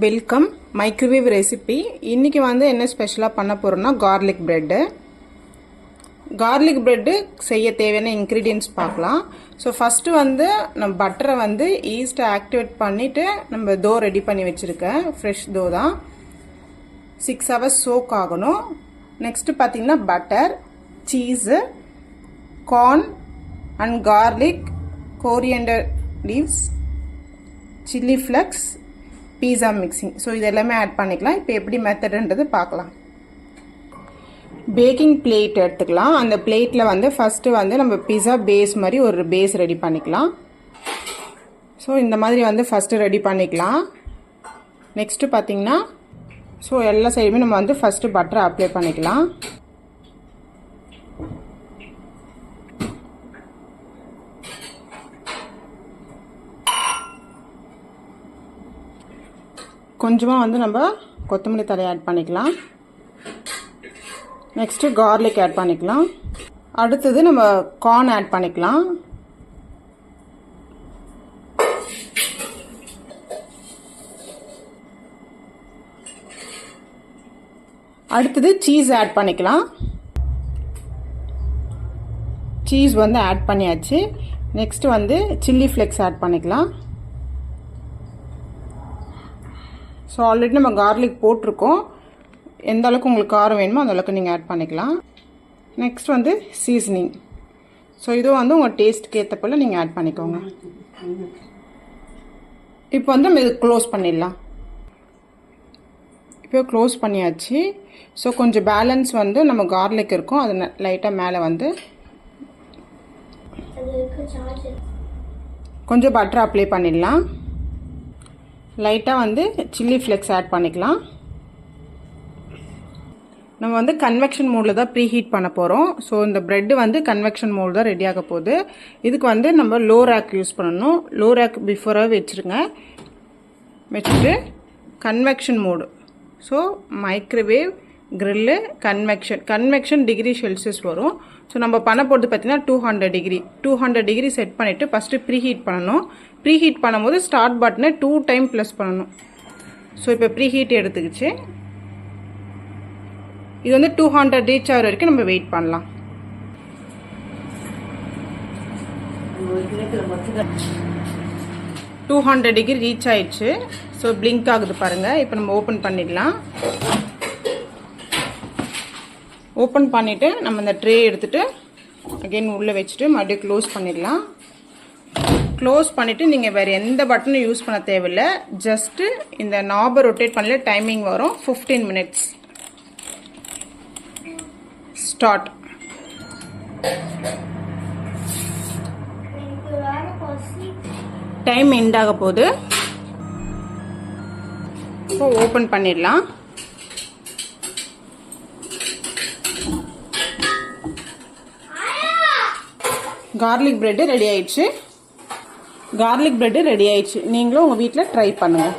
Welcome microwave recipe. இன்றைக்கி என்ன ஸ்பெஷலாக பண்ண போகிறோன்னா கார்லிக் ப்ரெட்டு. கார்லிக் ப்ரெட்டு செய்ய தேவையான இன்க்ரீடியன்ட்ஸ் பார்க்கலாம். ஸோ ஃபஸ்ட்டு நம்ம பட்டரை ஈஸ்ட்டை ஆக்டிவேட் பண்ணிவிட்டு நம்ம தோ ரெடி பண்ணி வச்சுருக்கேன். ஃப்ரெஷ் தோ தான். 6 hours சோக் ஆகணும். நெக்ஸ்ட்டு பார்த்திங்கன்னா butter, cheese, corn and garlic, coriander leaves, chilli flux, pizza mixing. So இது எல்லாமே ஆட் பண்ணிக்கலாம். இப்போ எப்படி மெத்தடுன்றது பார்க்கலாம். பேக்கிங் பிளேட் எடுத்துக்கலாம். அந்த பிளேட்டில் ஃபஸ்ட்டு நம்ம பீஸா பேஸ் மாதிரி ஒரு பேஸ் ரெடி பண்ணிக்கலாம். ஸோ இந்த மாதிரி ஃபஸ்ட்டு ரெடி பண்ணிக்கலாம். நெக்ஸ்ட்டு பார்த்திங்கன்னா ஸோ எல்லா சைடுமே நம்ம ஃபஸ்ட்டு பட்டரை அப்ளை பண்ணிக்கலாம். கொஞ்சமாக நம்ம கொத்தமல்லி தழை ஆட் பண்ணிக்கலாம். நெக்ஸ்ட்டு கார்லிக் ஆட் பண்ணிக்கலாம். அடுத்தது நம்ம கார்ன் ஆட் பண்ணிக்கலாம். அடுத்தது சீஸ் ஆட் பண்ணிக்கலாம். சீஸ் ஆட் பண்ணியாச்சு. நெக்ஸ்ட்டு சில்லி ஃப்ளெக்ஸ் ஆட் பண்ணிக்கலாம். ஸோ ஆல்ரெடி நம்ம கார்லிக் போட்டிருக்கோம். எந்த அளவுக்கு உங்களுக்கு காரம் வேணுமோ அந்த அளவுக்கு நீங்கள் ஆட் பண்ணிக்கலாம். Next seasoning. ஸோ இதுவும் உங்கள் டேஸ்ட்டுக்கு ஏற்ற போல் நீங்கள் ஆட் பண்ணிக்கோங்க. இப்போ நம்ம இது க்ளோஸ் பண்ணிடலாம். இப்போ க்ளோஸ் பண்ணியாச்சு. ஸோ கொஞ்சம் பேலன்ஸ் நம்ம கார்லிக் இருக்கும். அது லைட்டாக மேலே கொஞ்சம் பட்டர் அப்ளை பண்ணிடலாம். லைட்டாக சில்லி ஃப்ளெக்ஸ் ஆட் பண்ணிக்கலாம். நம்ம கன்வெக்ஷன் மோடில் தான் ப்ரீ ஹீட் பண்ண போகிறோம். ஸோ இந்த ப்ரெட்டு கன்வெக்ஷன் மோடு தான் ரெடி ஆக போகுது. இதுக்கு நம்ம லோ ரேக் யூஸ் பண்ணணும். லோ ரேக் பிஃபோராக வச்சுருங்க. வச்சுட்டு convection mode. So microwave, grill, convection degree Celsius வரும். ஸோ நம்ம பண்ண போகிறது பார்த்தீங்கன்னா 200 டிகிரி செட் பண்ணிவிட்டு ஃபஸ்ட்டு ப்ரீ ஹீட் பண்ணணும். ப்ரீ ஹீட் பண்ணும்போது ஸ்டார்ட் பட்டனை 2 டைம் ப்ளஸ் பண்ணணும். ஸோ இப்போ ப்ரீ ஹீட் எடுத்துக்கிச்சு. இது 200 ரீச் ஆகிற வரைக்கும் நம்ம வெயிட் பண்ணலாம். டிகிரி ரீச் ஆயிடுச்சு. ஸோ பிளிங்க் ஆகுது பாருங்கள். இப்போ நம்ம ஓப்பன் பண்ணிடலாம். ஓப்பன் பண்ணிவிட்டு நம்ம இந்த ட்ரே எடுத்துகிட்டு அகெயின் உள்ளே வச்சுட்டு மறுபடியும் க்ளோஸ் பண்ணிடலாம். க்ளோஸ் பண்ணிவிட்டு நீங்கள் வேறு எந்த பட்டனும் யூஸ் பண்ண தேவையில்லை. ஜஸ்ட்டு இந்த நாபை ரொட்டேட் பண்ணல டைமிங் வரும். 15 minutes. ஸ்டார்ட். டைம் எண்ட் ஆக போகுது. இப்போ ஓப்பன் பண்ணிடலாம். கார்லிக் ப்ரெட்டு ரெடி ஆயிடுச்சு. நீங்களும் உங்கள் வீட்டில் ட்ரை பண்ணுங்கள்.